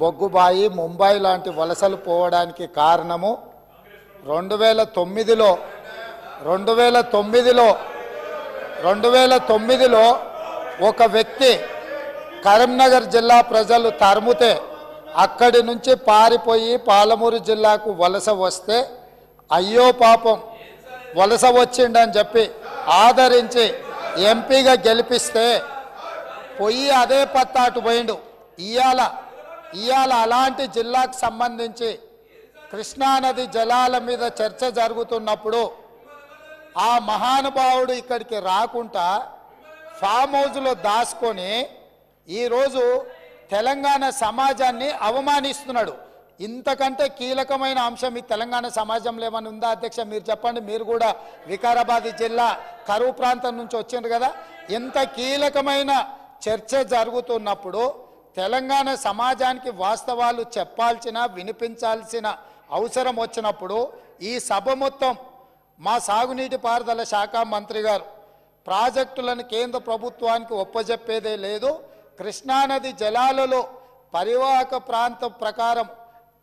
బొగ్గుబాయి ముంబై లాంటి వలసలు పోవడానికి కారణము 2009లో ఒక వ్యక్తి కరీంనగర్ జిల్లా ప్రజలు తరుముతే అక్కడి నుంచి పారిపోయి పాలమూరు జిల్లాకు వలస వస్తే అయ్యో పాపం వలస వచ్చిండని చెప్పి ఆదరించి ఎంపీగా గెలిపిస్తే పోయి అదే పత్తాటు పోయిండు. ఇయాల అలాంటి జిల్లాకు సంబంధించి కృష్ణానది జలాల మీద చర్చ జరుగుతున్నప్పుడు ఆ మహానుభావుడు ఇక్కడికి రాకుండా ఫామ్ హౌస్లో దాచుకొని ఈరోజు తెలంగాణ సమాజాన్ని అవమానిస్తున్నాడు. ఇంతకంటే కీలకమైన అంశం ఈ తెలంగాణ సమాజంలో ఏమైనా ఉందా అధ్యక్ష? మీరు చెప్పండి. మీరు కూడా వికారాబాద్ జిల్లా కరువు ప్రాంతం నుంచి వచ్చిండ్రు కదా. ఇంత కీలకమైన చర్చ జరుగుతున్నప్పుడు తెలంగాణ సమాజానికి వాస్తవాలు చెప్పాల్సిన వినిపించాల్సిన అవసరం వచ్చినప్పుడు ఈ సభ మొత్తం మా సాగునీటి పారుదల శాఖ మంత్రి గారు ప్రాజెక్టులను కేంద్ర ప్రభుత్వానికి ఒప్పజెప్పేదే లేదు, కృష్ణానది జలాలలో పరివాహక ప్రాంతం ప్రకారం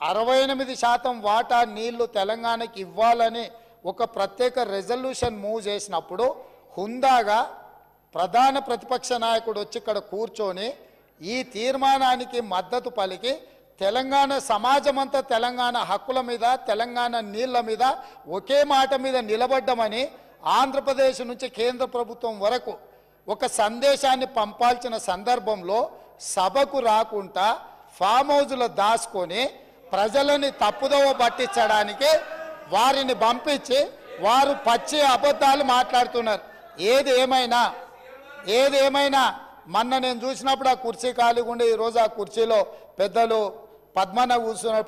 68% వాటా నీళ్లు తెలంగాణకి ఇవ్వాలని ఒక ప్రత్యేక రెజల్యూషన్ మూవ్ చేసినప్పుడు హుందాగా ప్రధాన ప్రతిపక్ష నాయకుడు వచ్చి ఇక్కడ కూర్చొని ఈ తీర్మానానికి మద్దతు పలికి తెలంగాణ సమాజమంతా తెలంగాణ హక్కుల మీద తెలంగాణ నీళ్ల మీద ఒకే మాట మీద నిలబడ్డమని ఆంధ్రప్రదేశ్ నుంచి కేంద్ర ప్రభుత్వం వరకు ఒక సందేశాన్ని పంపాల్సిన సందర్భంలో సభకు రాకుండా ఫామ్ హౌస్లో దాచుకొని ప్రజలని తప్పుదోవ పట్టించడానికి వారిని పంపించి వారు పచ్చి అబద్ధాలు మాట్లాడుతున్నారు. ఏది ఏమైనా మొన్న నేను చూసినప్పుడు ఆ కుర్చీ ఖాళీగా ఉండి ఈరోజు ఆ కుర్చీలో పెద్దలు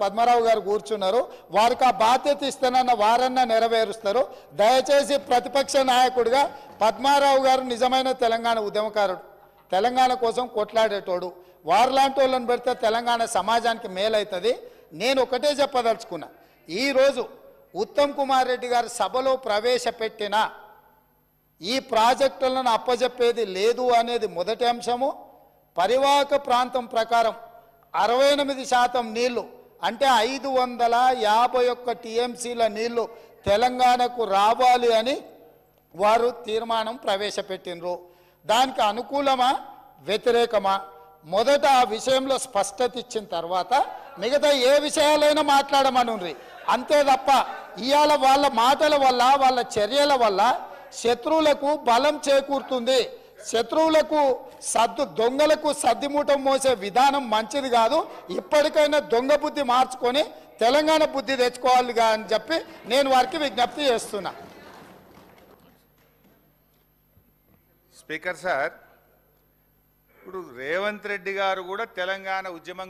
పద్మరావు గారు కూర్చున్నారు. వారికి ఆ బాధ్యత ఇస్తానన్న వారన్నా నెరవేరుస్తారు. దయచేసి ప్రతిపక్ష నాయకుడిగా పద్మారావు గారు నిజమైన తెలంగాణ ఉద్యమకారుడు, తెలంగాణ కోసం కొట్లాడేటోడు. వారిలాంటి వాళ్ళని పెడితే తెలంగాణ సమాజానికి మేలవుతుంది. నేను ఒకటే చెప్పదలుచుకున్నా, ఈరోజు ఉత్తమ్ కుమార్ రెడ్డి గారు సభలో ప్రవేశపెట్టిన ఈ ప్రాజెక్టులను అప్పజెప్పేది లేదు అనేది మొదటి అంశము. పరివాహక ప్రాంతం ప్రకారం 68% నీళ్లు అంటే 551 టీఎంసీల నీళ్లు తెలంగాణకు రావాలి అని వారు తీర్మానం ప్రవేశపెట్టినరు. దానికి అనుకూలమా వ్యతిరేకమా మొదట ఆ విషయంలో స్పష్టత ఇచ్చిన తర్వాత మిగతా ఏ విషయాలైనా మాట్లాడమనుండ్రి. అంతే తప్ప ఇవాళ వాళ్ళ మాటల వల్ల వాళ్ళ చర్యల వల్ల శత్రువులకు బలం చేకూరుతుంది. శత్రువులకు దొంగలకు సద్దిమూటం మోసే విధానం మంచిది కాదు. ఇప్పటికైనా దొంగ బుద్ధి మార్చుకొని తెలంగాణ బుద్ధి తెచ్చుకోవాలిగా అని చెప్పి నేను వారికి విజ్ఞప్తి చేస్తున్నా. స్పీకర్ సార్, ఇప్పుడు రేవంత్ రెడ్డి గారు కూడా తెలంగాణ ఉద్యమం